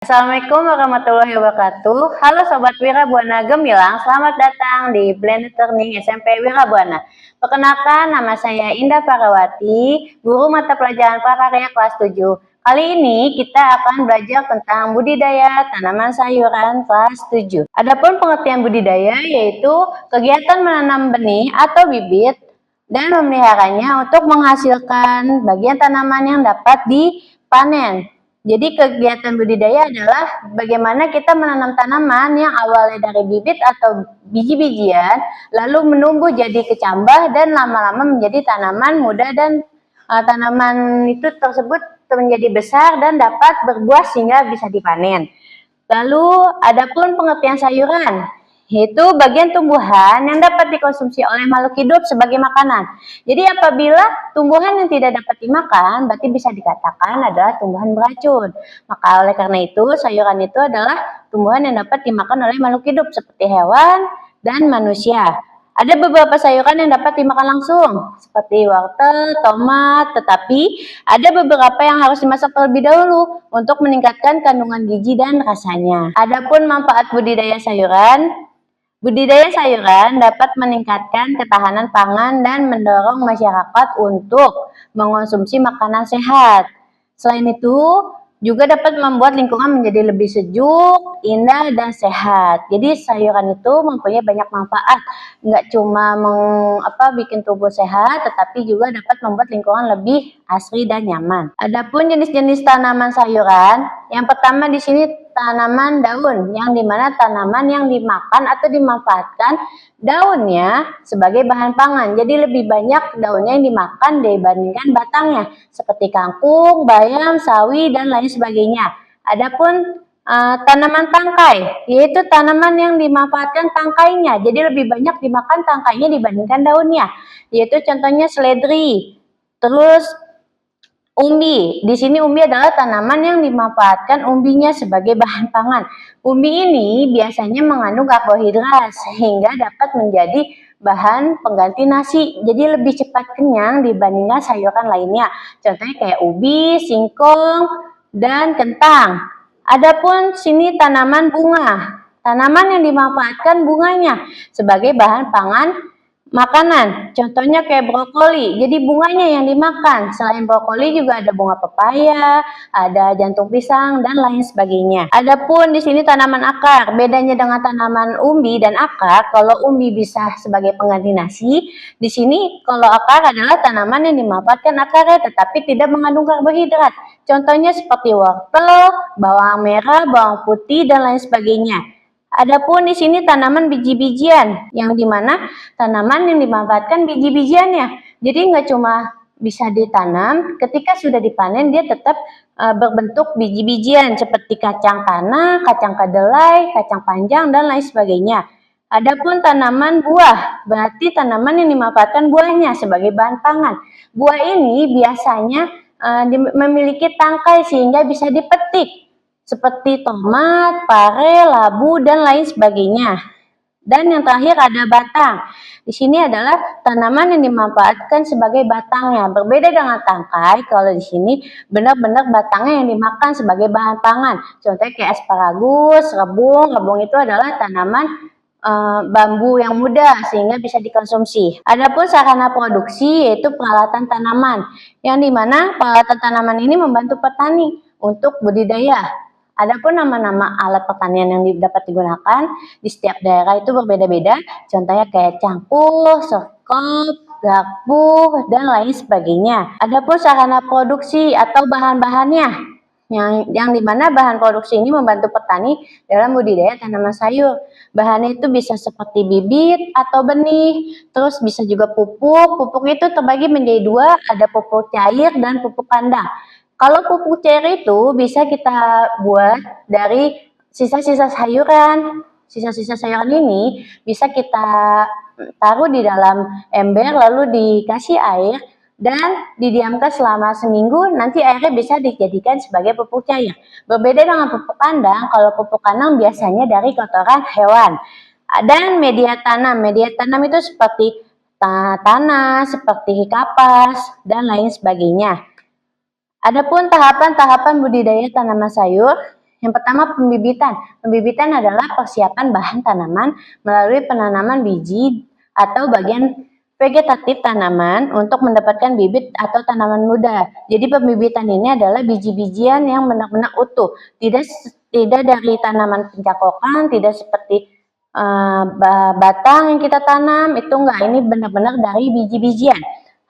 Assalamualaikum warahmatullahi wabarakatuh. Halo Sobat Wirabuana Gemilang, selamat datang di Blended Learning SMP Wirabuana. Perkenalkan, nama saya Indah Parawati, guru mata pelajaran prakarya kelas 7. Kali ini kita akan belajar tentang budidaya tanaman sayuran kelas 7. Adapun pengertian budidaya yaitu kegiatan menanam benih atau bibit dan memeliharanya untuk menghasilkan bagian tanaman yang dapat dipanen. Jadi kegiatan budidaya adalah bagaimana kita menanam tanaman yang awalnya dari bibit atau biji-bijian, lalu menumbuh jadi kecambah dan lama-lama menjadi tanaman muda dan tanaman itu tersebut menjadi besar dan dapat berbuah sehingga bisa dipanen. Lalu adapun pengertian sayuran, yaitu bagian tumbuhan yang dapat dikonsumsi oleh makhluk hidup sebagai makanan. Jadi apabila tumbuhan yang tidak dapat dimakan, berarti bisa dikatakan adalah tumbuhan beracun. Maka oleh karena itu, sayuran itu adalah tumbuhan yang dapat dimakan oleh makhluk hidup seperti hewan dan manusia. Ada beberapa sayuran yang dapat dimakan langsung, seperti wortel, tomat, tetapi ada beberapa yang harus dimasak terlebih dahulu untuk meningkatkan kandungan gizi dan rasanya. Adapun manfaat budidaya sayuran dapat meningkatkan ketahanan pangan dan mendorong masyarakat untuk mengonsumsi makanan sehat. Selain itu, juga dapat membuat lingkungan menjadi lebih sejuk, indah, dan sehat. Jadi sayuran itu mempunyai banyak manfaat. Nggak cuma bikin tubuh sehat, tetapi juga dapat membuat lingkungan lebih asri dan nyaman. Adapun jenis-jenis tanaman sayuran, yang pertama di sini tanaman daun, yang dimana tanaman yang dimakan atau dimanfaatkan daunnya sebagai bahan pangan. Jadi lebih banyak daunnya yang dimakan dibandingkan batangnya, seperti kangkung, bayam, sawi, dan lain sebagainya. Adapun tanaman tangkai, yaitu tanaman yang dimanfaatkan tangkainya. Jadi lebih banyak dimakan tangkainya dibandingkan daunnya, yaitu contohnya seledri. Terus umbi, di sini umbi adalah tanaman yang dimanfaatkan umbinya sebagai bahan pangan. Umbi ini biasanya mengandung karbohidrat sehingga dapat menjadi bahan pengganti nasi. Jadi lebih cepat kenyang dibandingkan sayuran lainnya. Contohnya kayak ubi, singkong, dan kentang. Adapun sini tanaman bunga. Tanaman yang dimanfaatkan bunganya sebagai bahan pangan makanan, contohnya kayak brokoli, jadi bunganya yang dimakan. Selain brokoli juga ada bunga pepaya, ada jantung pisang, dan lain sebagainya. Adapun di sini tanaman akar, bedanya dengan tanaman umbi dan akar, kalau umbi bisa sebagai pengganti nasi, di sini kalau akar adalah tanaman yang dimanfaatkan akarnya tetapi tidak mengandung karbohidrat. Contohnya seperti wortel, bawang merah, bawang putih, dan lain sebagainya. Adapun di sini tanaman biji-bijian, yang dimana tanaman yang dimanfaatkan biji-bijiannya. Jadi nggak cuma bisa ditanam, ketika sudah dipanen dia tetap berbentuk biji-bijian seperti kacang tanah, kacang kedelai, kacang panjang, dan lain sebagainya. Adapun tanaman buah, berarti tanaman yang dimanfaatkan buahnya sebagai bahan pangan. Buah ini biasanya memiliki tangkai sehingga bisa dipetik, seperti tomat, pare, labu, dan lain sebagainya. Dan yang terakhir ada batang. Di sini adalah tanaman yang dimanfaatkan sebagai batangnya. Berbeda dengan tangkai, kalau di sini benar-benar batangnya yang dimakan sebagai bahan pangan. Contohnya kayak asparagus, rebung. Rebung itu adalah tanaman bambu yang muda sehingga bisa dikonsumsi. Adapun sarana produksi yaitu peralatan tanaman, yang dimana peralatan tanaman ini membantu petani untuk budidaya. Adapun nama-nama alat pertanian yang dapat digunakan di setiap daerah itu berbeda-beda, contohnya kayak cangkul, sekop, garpu, dan lain sebagainya. Adapun sarana produksi atau bahan-bahannya, yang dimana bahan produksi ini membantu petani dalam budidaya tanaman sayur. Bahannya itu bisa seperti bibit atau benih, terus bisa juga pupuk. Pupuk itu terbagi menjadi dua, ada pupuk cair dan pupuk kandang. Kalau pupuk cair itu bisa kita buat dari sisa-sisa sayuran. Sisa-sisa sayuran ini bisa kita taruh di dalam ember lalu dikasih air dan didiamkan selama seminggu, nanti airnya bisa dijadikan sebagai pupuk cair. Berbeda dengan pupuk kandang, kalau pupuk kandang biasanya dari kotoran hewan. Dan media tanam itu seperti tanah, seperti kapas, dan lain sebagainya. Adapun tahapan-tahapan budidaya tanaman sayur, Yang pertama pembibitan. Pembibitan adalah persiapan bahan tanaman melalui penanaman biji atau bagian vegetatif tanaman untuk mendapatkan bibit atau tanaman muda. Jadi pembibitan ini adalah biji-bijian yang benar-benar utuh, tidak dari tanaman pencakokan, tidak seperti batang yang kita tanam, itu enggak, ini benar-benar dari biji-bijian.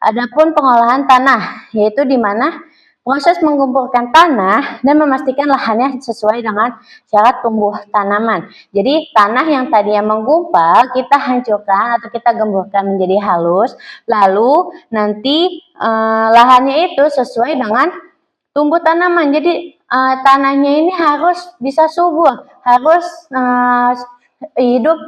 Adapun pengolahan tanah, yaitu di mana proses mengumpulkan tanah dan memastikan lahannya sesuai dengan syarat tumbuh tanaman. Jadi tanah yang tadinya menggumpal kita hancurkan atau kita gemburkan menjadi halus, lalu nanti lahannya itu sesuai dengan tumbuh tanaman. Jadi tanahnya ini harus bisa subur, harus hidup,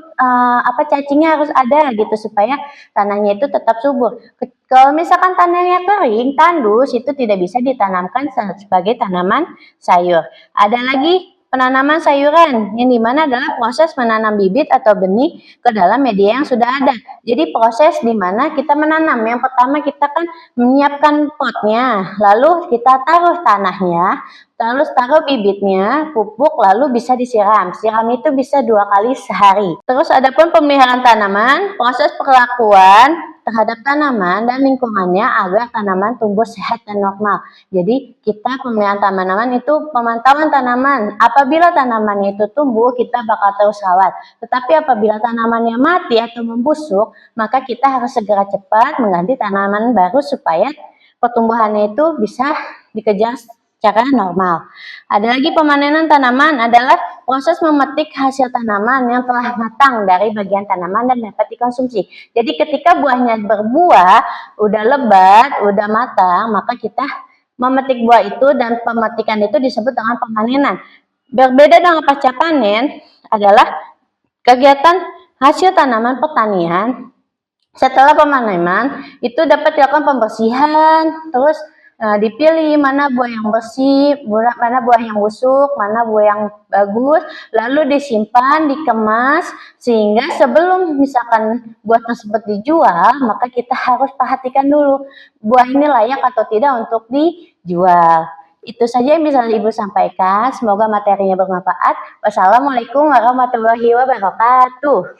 cacingnya harus ada gitu supaya tanahnya itu tetap subur. Kalau misalkan tanahnya kering, tandus, itu tidak bisa ditanamkan sebagai tanaman sayur. Ada lagi penanaman sayuran, yang dimana adalah proses menanam bibit atau benih ke dalam media yang sudah ada. Jadi proses dimana kita menanam, yang pertama kita kan menyiapkan potnya, lalu kita taruh tanahnya, lalu taruh bibitnya, pupuk, lalu bisa disiram. Siram itu bisa 2 kali sehari. Terus adapun pemeliharaan tanaman, proses perlakuan terhadap tanaman dan lingkungannya agar tanaman tumbuh sehat dan normal. Jadi kita pemeliharaan tanaman itu pemantauan tanaman. Apabila tanamannya itu tumbuh, kita bakal terus rawat. Tetapi apabila tanamannya mati atau membusuk, maka kita harus segera cepat mengganti tanaman baru supaya pertumbuhannya itu bisa dikejar secara normal. Ada lagi pemanenan tanaman adalah proses memetik hasil tanaman yang telah matang dari bagian tanaman dan dapat dikonsumsi. Jadi ketika buahnya berbuah, udah lebat, udah matang, maka kita memetik buah itu dan pemetikan itu disebut dengan pemanenan. Berbeda dengan pasca panen adalah kegiatan hasil tanaman pertanian. Setelah pemanenan itu dapat dilakukan pembersihan, terus dipilih mana buah yang bersih, mana buah yang busuk, mana buah yang bagus, lalu disimpan, dikemas, sehingga sebelum misalkan buah tersebut dijual, maka kita harus perhatikan dulu buah ini layak atau tidak untuk dijual. Itu saja yang bisa Ibu sampaikan, semoga materinya bermanfaat. Wassalamualaikum warahmatullahi wabarakatuh.